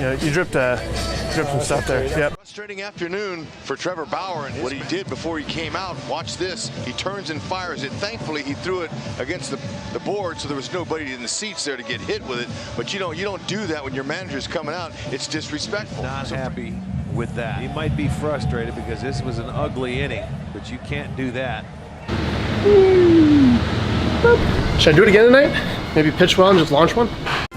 Yeah, you dripped some stuff there. Yep. Frustrating afternoon for Trevor Bauer, and what he did before he came out, watch this, he turns and fires it. Thankfully, he threw it against the board, so there was nobody in the seats there to get hit with it. But you don't do that when your manager's coming out. It's disrespectful. Not happy with that. He might be frustrated because this was an ugly inning, but you can't do that. Should I do it again tonight? Maybe pitch well and just launch one?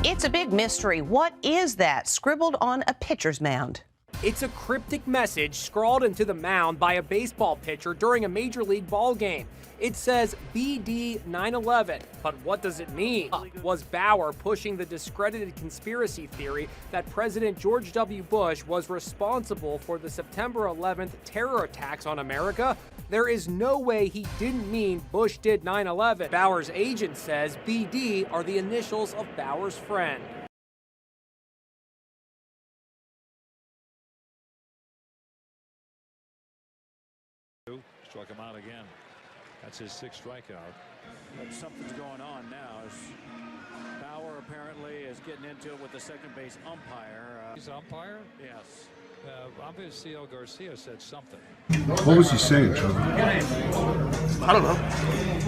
It's a big mystery. What is that scribbled on a pitcher's mound? It's a cryptic message scrawled into the mound by a baseball pitcher during a major league ball game. It says BD 9/11, but what does it mean? Was Bauer pushing the discredited conspiracy theory that President George W. Bush was responsible for the September 11th terror attacks on America? There is no way he didn't mean Bush did 9/11. Bauer's agent says BD are the initials of Bauer's friend. Struck him out again. That's his sixth strikeout. But something's going on now as Bauer apparently is getting into it with the second base umpire. He's umpire? Yes. Obviously, Garcia said something. What was he saying, Trevor? I don't know.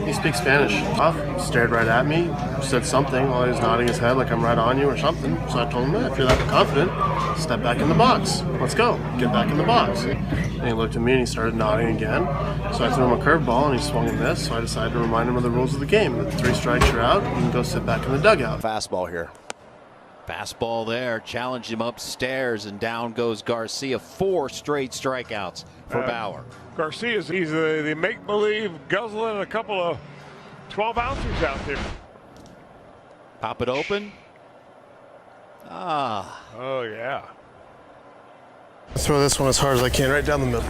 He speaks Spanish. He stared right at me, said something while he was nodding his head like I'm right on you or something. So I told him, if you're that confident, step back in the box. Let's go. Get back in the box. And he looked at me and he started nodding again. So I threw him a curveball and he swung and missed. So I decided to remind him of the rules of the game. With 3 strikes, you're out. You can go sit back in the dugout. Fastball here. Fastball there, challenged him upstairs, and down goes Garcia. 4 straight strikeouts for Bauer. Garcia's he's the make-believe guzzling a couple of 12 ounces out there. Pop it open. Oh yeah. Throw this one as hard as I can, right down the middle.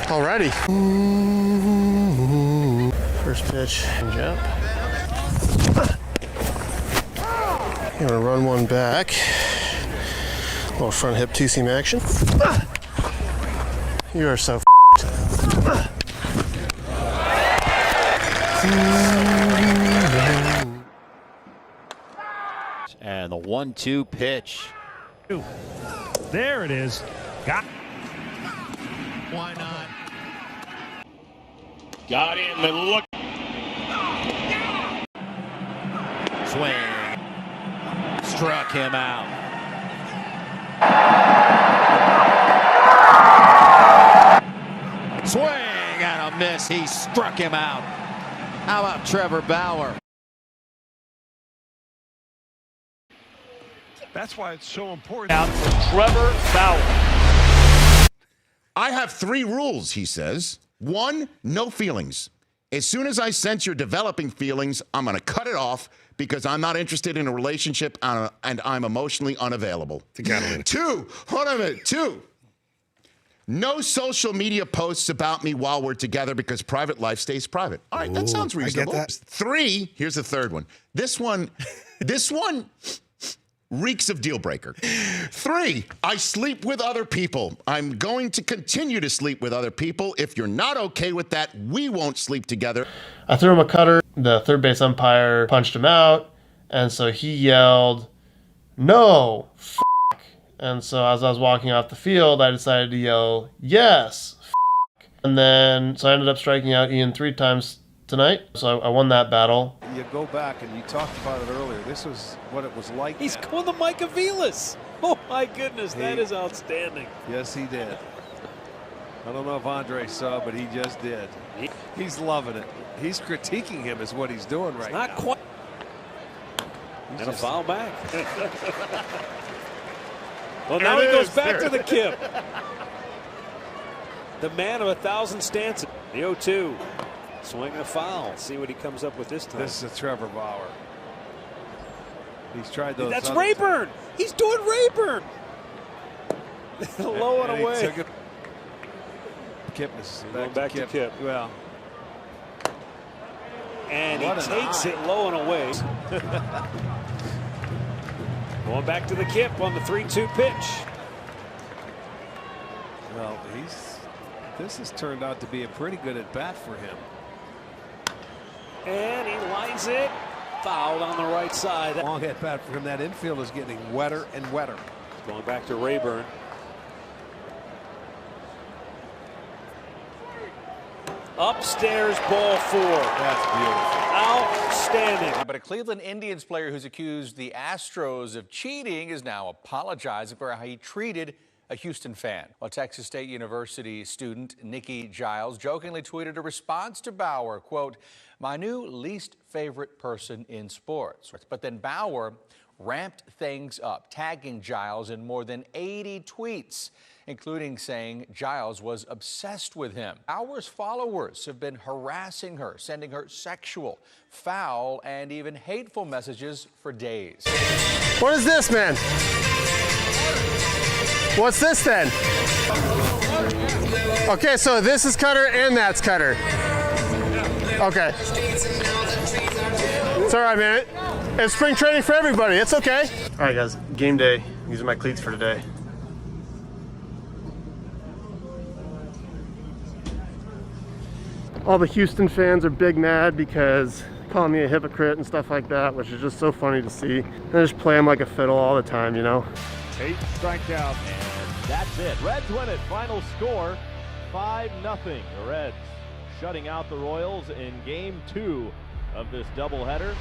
Alrighty. First pitch, jump. I'm gonna run one back. A little front hip two-seam action. You are so And the 1-2 pitch. There it is. Got. Why not? Got in the look. Swing. Struck him out. Swing and a miss. He struck him out. How about Trevor Bauer? That's why it's so important. Out for Trevor Bauer. I have 3 rules, he says. 1, no feelings. As soon as I sense you're developing feelings, I'm going to cut it off because I'm not interested in a relationship and I'm emotionally unavailable. 2, hold on a minute. 2, no social media posts about me while we're together because private life stays private. All right, that sounds reasonable. I get that. 3, here's the third one. This one reeks of deal breaker. 3, I sleep with other people. I'm going to continue to sleep with other people. If you're not okay with that, we won't sleep together. I threw him a cutter. The third base umpire punched him out, and so he yelled, "No, f***." And so as I was walking off the field, I decided to yell, "Yes, f***." And then, so I ended up striking out Ian 3 times tonight. So I won that battle. You go back and you talked about it earlier. This was what it was like. He's going to Mike Aviles. Oh my goodness, that is outstanding. Yes, he did. I don't know if Andre saw, but he just did. He's loving it. He's critiquing him is what he's doing right now. Not quite. And a foul back. Well, now he goes back to the kip. The man of 1,000 stances. The 0-2. Swing a foul. See what he comes up with this time. This is a Trevor Bauer. He's tried those. That's Rayburn. He's doing Rayburn. Low and away. Kipnis. Back to Kip. Well. And he takes it low and away. Going back to the Kip on the 3-2 pitch. Well, this has turned out to be a pretty good at bat for him. And he lines it Fouled on the right side. Long at bat from that infield is getting wetter and wetter. Going back to Rayburn. Upstairs, ball 4. That's beautiful. Outstanding. But a Cleveland Indians player who's accused the Astros of cheating is now apologizing for how he treated a Houston fan. Well, Texas State University student Nikki Giles jokingly tweeted a response to Bauer, quote, "My new least favorite person in sports." But then Bauer ramped things up, tagging Giles in more than 80 tweets, including saying Giles was obsessed with him. Bauer's followers have been harassing her, sending her sexual, foul, and even hateful messages for days. What is this, man? What's this then? Okay, so this is Cutter and that's Cutter. Okay. It's all right, man. It's spring training for everybody. It's okay. All right, guys. Game day. These are my cleats for today. All the Houston fans are big mad because calling me a hypocrite and stuff like that, which is just so funny to see. I just play them like a fiddle all the time, you know? 8 strikeouts, and that's it. Reds win it. Final score, 5-0. The Reds shutting out the Royals in Game 2 of this doubleheader.